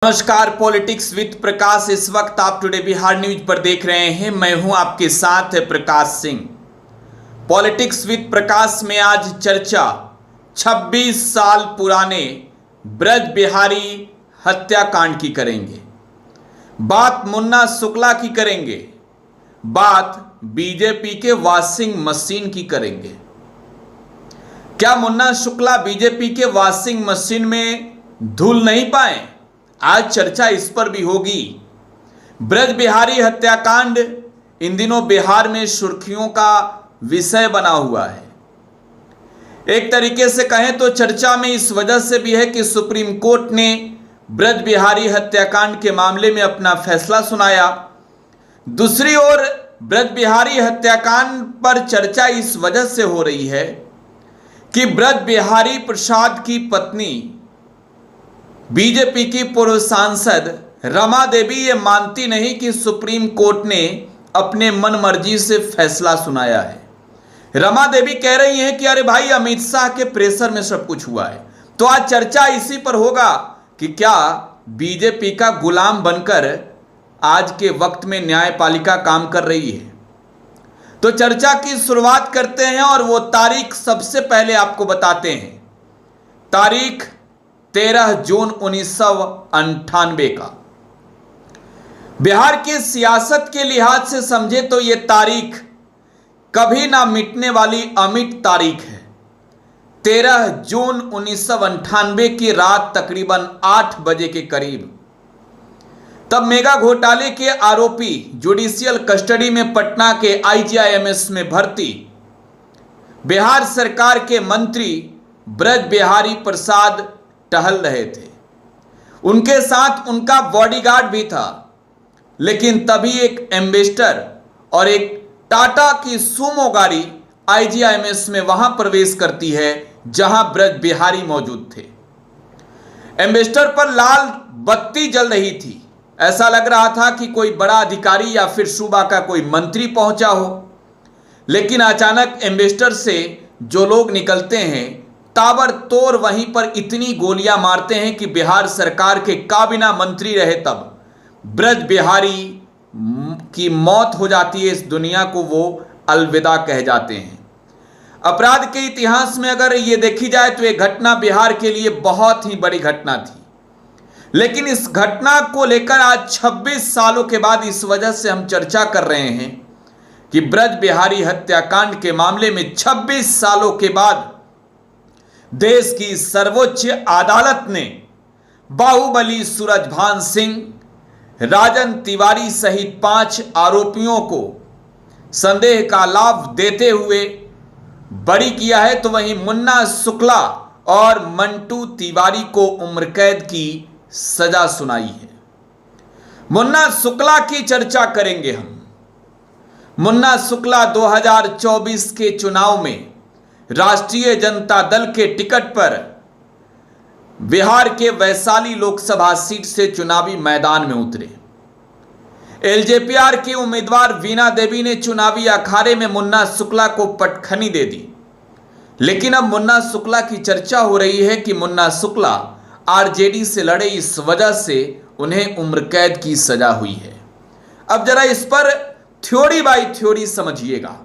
नमस्कार, politics with प्रकाश। इस वक्त आप टुडे बिहार न्यूज पर देख रहे हैं। मैं हूं आपके साथ प्रकाश सिंह। पॉलिटिक्स विद प्रकाश में आज चर्चा 26 साल पुराने ब्रज बिहारी हत्याकांड की करेंगे। बात मुन्ना शुक्ला की करेंगे, बात बीजेपी के वॉशिंग मशीन की करेंगे। क्या मुन्ना शुक्ला बीजेपी के वॉशिंग मशीन में धुल नहीं पाए? आज चर्चा इस पर भी होगी। ब्रज बिहारी हत्याकांड इन दिनों बिहार में सुर्खियों का विषय बना हुआ है। एक तरीके से कहें तो चर्चा में इस वजह से भी है कि सुप्रीम कोर्ट ने ब्रज बिहारी हत्याकांड के मामले में अपना फैसला सुनाया। दूसरी ओर ब्रज बिहारी हत्याकांड पर चर्चा इस वजह से हो रही है कि ब्रज बिहारी प्रसाद की पत्नी बीजेपी की पूर्व सांसद रमा देवी ये मानती नहीं कि सुप्रीम कोर्ट ने अपने मन मर्जी से फैसला सुनाया है। रमा देवी कह रही हैं कि अरे भाई, अमित शाह के प्रेशर में सब कुछ हुआ है। तो आज चर्चा इसी पर होगा कि क्या बीजेपी का गुलाम बनकर आज के वक्त में न्यायपालिका काम कर रही है। तो चर्चा की शुरुआत करते हैं और वो तारीख सबसे पहले आपको बताते हैं। तारीख 13 जून 1998 का। बिहार की सियासत के लिहाज से समझे तो यह तारीख कभी ना मिटने वाली अमिट तारीख है। 13 जून 1998 की रात तकरीबन 8 बजे के करीब तब मेगा घोटाले के आरोपी जुडिशियल कस्टडी में पटना के IGIMS में भर्ती बिहार सरकार के मंत्री ब्रज बिहारी प्रसाद टहल रहे थे। उनके साथ उनका बॉडीगार्ड भी था। लेकिन तभी एक एम्बेसडर और एक टाटा की सुमो गाड़ी IGIMS में वहां प्रवेश करती है जहां ब्रज बिहारी मौजूद थे। एम्बेसडर पर लाल बत्ती जल रही थी। ऐसा लग रहा था कि कोई बड़ा अधिकारी या फिर सूबा का कोई मंत्री पहुंचा हो। लेकिन अचानक एम्बेसडर से जो लोग निकलते हैं ताबड़तोड़ वहीं पर इतनी गोलियां मारते हैं कि बिहार सरकार के काबिना मंत्री रहे तब ब्रज बिहारी की मौत हो जाती है। इस दुनिया को वो अलविदा कह जाते हैं। अपराध के इतिहास में अगर ये देखी जाए तो ये घटना बिहार के लिए बहुत ही बड़ी घटना थी। लेकिन इस घटना को लेकर आज 26 सालों के बाद इस वजह से हम चर्चा कर रहे हैं कि ब्रज बिहारी हत्याकांड के मामले में 26 सालों के बाद देश की सर्वोच्च अदालत ने बाहुबली सूरजभान सिंह, राजन तिवारी सहित 5 आरोपियों को संदेह का लाभ देते हुए बरी किया है। तो वहीं मुन्ना शुक्ला और मंटू तिवारी को उम्र कैद की सजा सुनाई है। मुन्ना शुक्ला की चर्चा करेंगे हम। मुन्ना शुक्ला 2024 के चुनाव में राष्ट्रीय जनता दल के टिकट पर बिहार के वैशाली लोकसभा सीट से चुनावी मैदान में उतरे। LJPR की उम्मीदवार वीणा देवी ने चुनावी अखाड़े में मुन्ना शुक्ला को पटखनी दे दी। लेकिन अब मुन्ना शुक्ला की चर्चा हो रही है कि मुन्ना शुक्ला RJD से लड़े, इस वजह से उन्हें उम्र कैद की सजा हुई है। अब जरा इस पर थ्योरी बाय थ्योरी समझिएगा,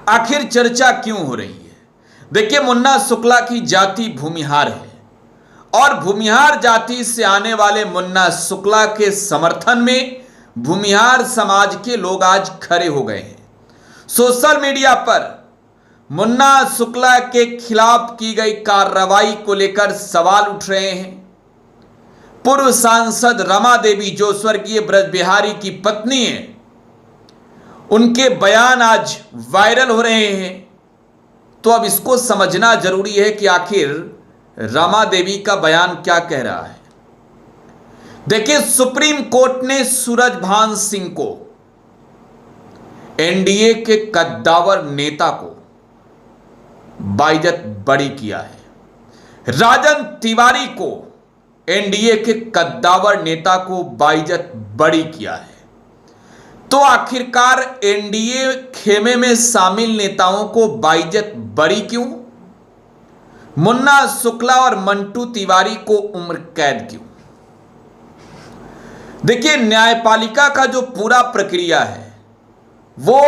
आखिर चर्चा क्यों हो रही है। देखिए, मुन्ना शुक्ला की जाति भूमिहार है और भूमिहार जाति से आने वाले मुन्ना शुक्ला के समर्थन में भूमिहार समाज के लोग आज खड़े हो गए हैं। सोशल मीडिया पर मुन्ना शुक्ला के खिलाफ की गई कार्रवाई को लेकर सवाल उठ रहे हैं। पूर्व सांसद रमा देवी, जो स्वर्गीय ब्रज बिहारी की पत्नी है, उनके बयान आज वायरल हो रहे हैं। तो अब इसको समझना जरूरी है कि आखिर रमा देवी का बयान क्या कह रहा है। देखिए, सुप्रीम कोर्ट ने सूरजभान सिंह को, NDA के कद्दावर नेता को बाइज्जत बरी किया है। राजन तिवारी को, NDA के कद्दावर नेता को बाइज्जत बरी किया है। तो आखिरकार NDA खेमे में शामिल नेताओं को बाइज्जत बरी क्यों? मुन्ना शुक्ला और मंटू तिवारी को उम्र कैद क्यों? देखिए, न्यायपालिका का जो पूरा प्रक्रिया है वो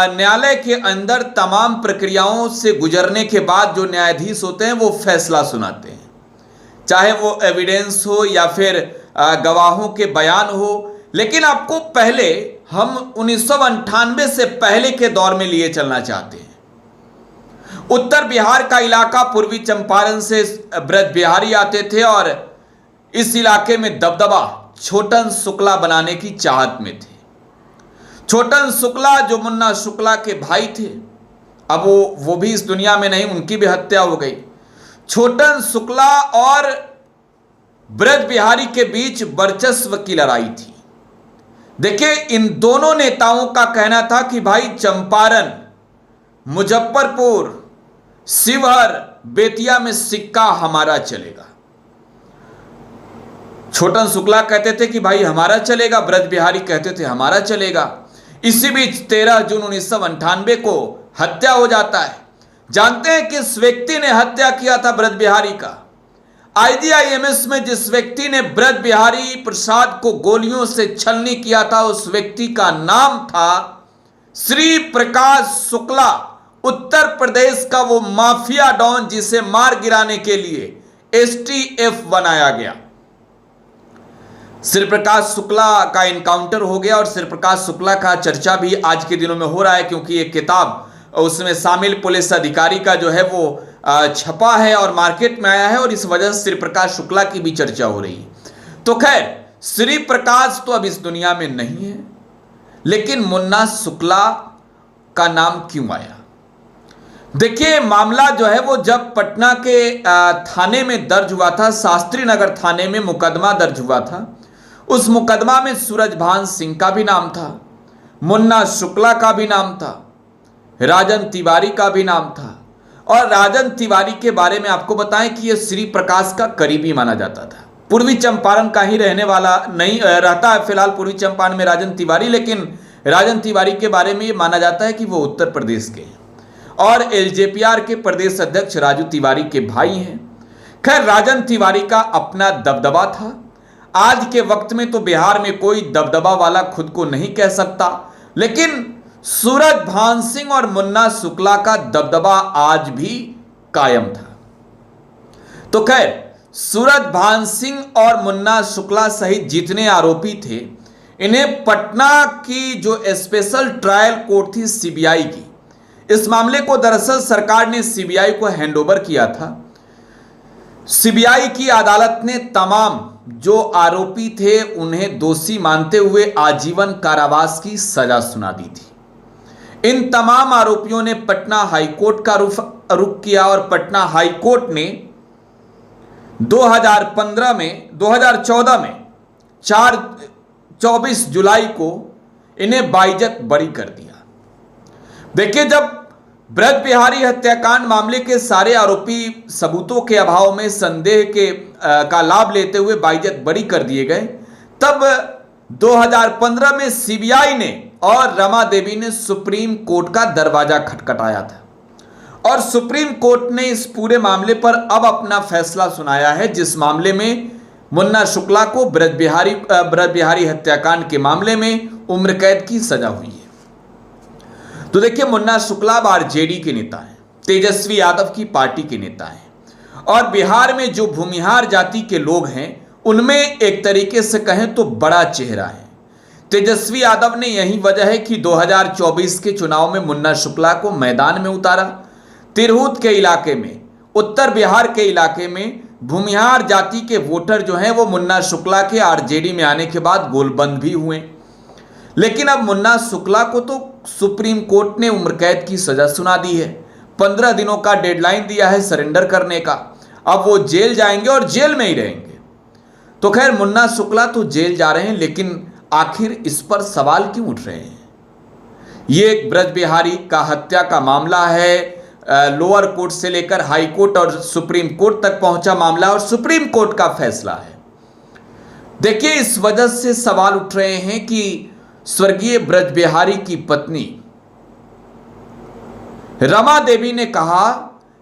न्यायालय के अंदर तमाम प्रक्रियाओं से गुजरने के बाद जो न्यायाधीश होते हैं वो फैसला सुनाते हैं, चाहे वो एविडेंस हो या फिर गवाहों के बयान हो। लेकिन आपको पहले हम 1998 से पहले के दौर में लिए चलना चाहते हैं। उत्तर बिहार का इलाका, पूर्वी चंपारण से ब्रज बिहारी आते थे और इस इलाके में दबदबा छोटन शुक्ला बनाने की चाहत में थे। छोटन शुक्ला जो मुन्ना शुक्ला के भाई थे, अब वो भी इस दुनिया में नहीं, उनकी भी हत्या हो गई। छोटन शुक्ला और ब्रज बिहारी के बीच वर्चस्व की लड़ाई थी। देखिए, इन दोनों नेताओं का कहना था कि भाई चंपारण, मुजफ्फरपुर, शिवहर, बेतिया में सिक्का हमारा चलेगा। छोटन शुक्ला कहते थे कि भाई हमारा चलेगा, ब्रज बिहारी कहते थे हमारा चलेगा। इसी बीच 13 जून 1998 को हत्या हो जाता है। जानते हैं किस व्यक्ति ने हत्या किया था ब्रज बिहारी का? IGIMS में जिस व्यक्ति ने ब्रज बिहारी प्रसाद को गोलियों से छलनी किया था, उस व्यक्ति का नाम था श्री प्रकाश शुक्ला। उत्तर प्रदेश का वो माफिया डॉन जिसे मार गिराने के लिए STF बनाया गया। श्री प्रकाश शुक्ला का इनकाउंटर हो गया और श्री प्रकाश शुक्ला का चर्चा भी आज के दिनों में हो रहा है, क्योंकि एक किताब उसमें शामिल पुलिस अधिकारी का जो है वो छपा है और मार्केट में आया है, और इस वजह से श्री प्रकाश शुक्ला की भी चर्चा हो रही है। तो खैर, श्री प्रकाश तो अब इस दुनिया में नहीं है, लेकिन मुन्ना शुक्ला का नाम क्यों आया? देखिए, मामला जो है वो जब पटना के थाने में दर्ज हुआ था, शास्त्री नगर थाने में मुकदमा दर्ज हुआ था। उस मुकदमा में सूरजभान सिंह का भी नाम था, मुन्ना शुक्ला का भी नाम था, राजन तिवारी का भी नाम था। और राजन तिवारी के बारे में आपको बताएं कि यह श्री प्रकाश का करीबी माना जाता था। पूर्वी चंपारण का ही रहने वाला नहीं रहता है फिलहाल पूर्वी चंपारण में राजन तिवारी, लेकिन राजन तिवारी के बारे में ये माना जाता है कि वो उत्तर प्रदेश के हैं और LJPR के प्रदेश अध्यक्ष राजू तिवारी के भाई हैं। खैर, राजन तिवारी का अपना दबदबा था। आज के वक्त में तो बिहार में कोई दबदबा वाला खुद को नहीं कह सकता, लेकिन सूरजभान सिंह और मुन्ना शुक्ला का दबदबा आज भी कायम था। तो खैर, सूरजभान सिंह और मुन्ना शुक्ला सहित जितने आरोपी थे, इन्हें पटना की जो स्पेशल ट्रायल कोर्ट थी CBI की, इस मामले को दरअसल सरकार ने CBI को हैंडओवर किया था। CBI की अदालत ने तमाम जो आरोपी थे उन्हें दोषी मानते हुए आजीवन कारावास की सजा सुना दी थी। इन तमाम आरोपियों ने पटना हाईकोर्ट का रुख किया और पटना हाईकोर्ट ने 2014 में 24 जुलाई को इन्हें बाइज्जत बरी कर दिया। देखिए, जब ब्रज बिहारी हत्याकांड मामले के सारे आरोपी सबूतों के अभाव में संदेह का लाभ लेते हुए बाइज्जत बरी कर दिए गए, तब 2015 में CBI ने और रमा देवी ने सुप्रीम कोर्ट का दरवाजा खटखटाया था और सुप्रीम कोर्ट ने इस पूरे मामले पर अब अपना फैसला सुनाया है, जिस मामले में मुन्ना शुक्ला को ब्रज बिहारी हत्याकांड के मामले में उम्र कैद की सजा हुई है। तो देखिए, मुन्ना शुक्ला RJD के नेता हैं, तेजस्वी यादव की पार्टी के नेता हैं, और बिहार में जो भूमिहार जाति के लोग हैं उनमें एक तरीके से कहें तो बड़ा चेहरा है। तेजस्वी यादव ने यही वजह है कि 2024 के चुनाव में मुन्ना शुक्ला को मैदान में उतारा। तिरहुत के इलाके में, उत्तर बिहार के इलाके में भूमिहार जाति के वोटर जो हैं वो मुन्ना शुक्ला के RJD में आने के बाद गोलबंद भी हुए। लेकिन अब मुन्ना शुक्ला को तो सुप्रीम कोर्ट ने उम्र कैद की सजा सुना दी है, 15 दिनों का डेडलाइन दिया है सरेंडर करने का। अब वो जेल जाएंगे और जेल में ही रहेंगे। तो खैर, मुन्ना शुक्ला तो जेल जा रहे हैं, लेकिन आखिर इस पर सवाल क्यों उठ रहे हैं? ये एक ब्रज बिहारी का हत्या का मामला है, लोअर कोर्ट से लेकर हाई कोर्ट और सुप्रीम कोर्ट तक पहुंचा मामला और सुप्रीम कोर्ट का फैसला है। देखिए, इस वजह से सवाल उठ रहे हैं कि स्वर्गीय ब्रज बिहारी की पत्नी रमा देवी ने कहा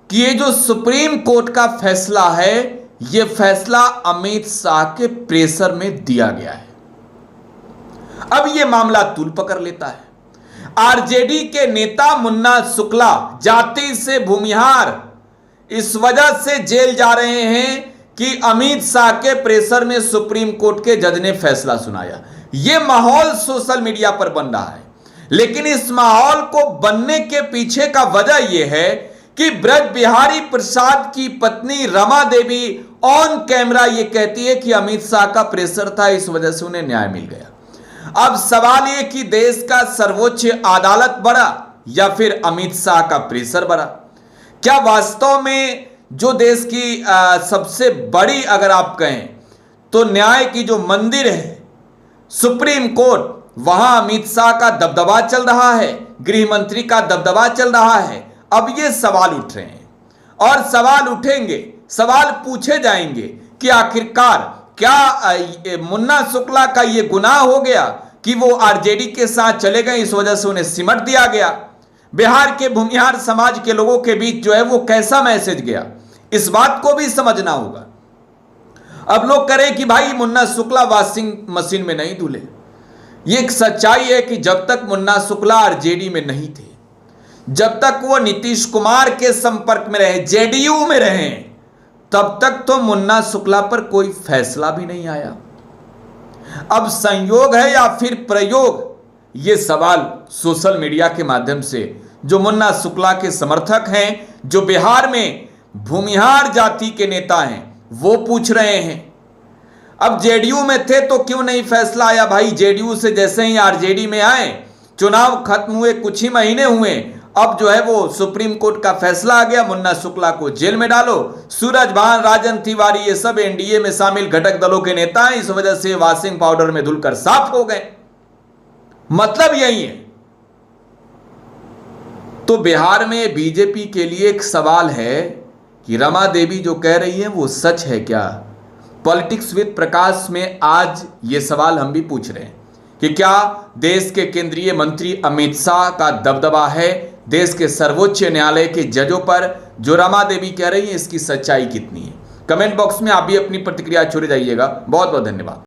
कि ये जो सुप्रीम कोर्ट का फैसला है, ये फैसला अमित शाह के प्रेशर में दिया गया है। अब यह मामला तूल पकड़ लेता है। आरजेडी के नेता मुन्ना शुक्ला जाति से भूमिहार इस वजह से जेल जा रहे हैं कि अमित शाह के प्रेशर में सुप्रीम कोर्ट के जज ने फैसला सुनाया। यह माहौल सोशल मीडिया पर बन रहा है, लेकिन इस माहौल को बनने के पीछे का वजह यह है कि ब्रज बिहारी प्रसाद की पत्नी रमा देवी ऑन कैमरा यह कहती है कि अमित शाह का प्रेशर था, इस वजह से उन्हें न्याय मिल गया। अब सवाल यह कि देश का सर्वोच्च अदालत बड़ा या फिर अमित शाह का प्रेशर बड़ा? क्या वास्तव में जो देश की सबसे बड़ी अगर आप कहें तो न्याय की जो मंदिर है सुप्रीम कोर्ट, वहां अमित शाह का दबदबा चल रहा है, गृह मंत्री का दबदबा चल रहा है? अब ये सवाल उठ रहे हैं और सवाल उठेंगे, सवाल पूछे जाएंगे कि आखिरकार क्या मुन्ना शुक्ला का यह गुनाह हो गया कि वो आरजेडी के साथ चले गए, इस वजह से उन्हें सिमट दिया गया? बिहार के भूमिहार समाज के लोगों के बीच जो है वो कैसा मैसेज गया, इस बात को भी समझना होगा। अब लोग करें कि भाई मुन्ना शुक्ला वॉशिंग मशीन में नहीं धुले। ये एक सच्चाई है कि जब तक मुन्ना शुक्ला आरजेडी में नहीं थे, जब तक वो नीतीश कुमार के संपर्क में रहे, जेडीयू में रहे, तब तक तो मुन्ना शुक्ला पर कोई फैसला भी नहीं आया। अब संयोग है या फिर प्रयोग, ये सवाल सोशल मीडिया के माध्यम से जो मुन्ना शुक्ला के समर्थक हैं, जो बिहार में भूमिहार जाति के नेता हैं, वो पूछ रहे हैं। अब जेडीयू में थे तो क्यों नहीं फैसला आया? भाई जेडीयू से जैसे ही आरजेडी में आए, चुनाव खत्म हुए, कुछ ही महीने हुए, अब जो है वो सुप्रीम कोर्ट का फैसला आ गया, मुन्ना शुक्ला को जेल में डालो। सूरजभान, राजन तिवारी, ये सब एनडीए में शामिल घटक दलों के नेता हैं, इस वजह से वॉशिंग पाउडर में धुलकर साफ हो गए। मतलब यही है। तो बिहार में बीजेपी के लिए एक सवाल है कि रमा देवी जो कह रही है वो सच है क्या? पॉलिटिक्स विद प्रकाश में आज ये सवाल हम भी पूछ रहे हैं कि क्या देश के केंद्रीय मंत्री अमित शाह का दबदबा है देश के सर्वोच्च न्यायालय के जजों पर? जो रमा देवी कह रही है इसकी सच्चाई कितनी है? कमेंट बॉक्स में आप भी अपनी प्रतिक्रिया छोड़ जाइएगा। बहुत बहुत धन्यवाद।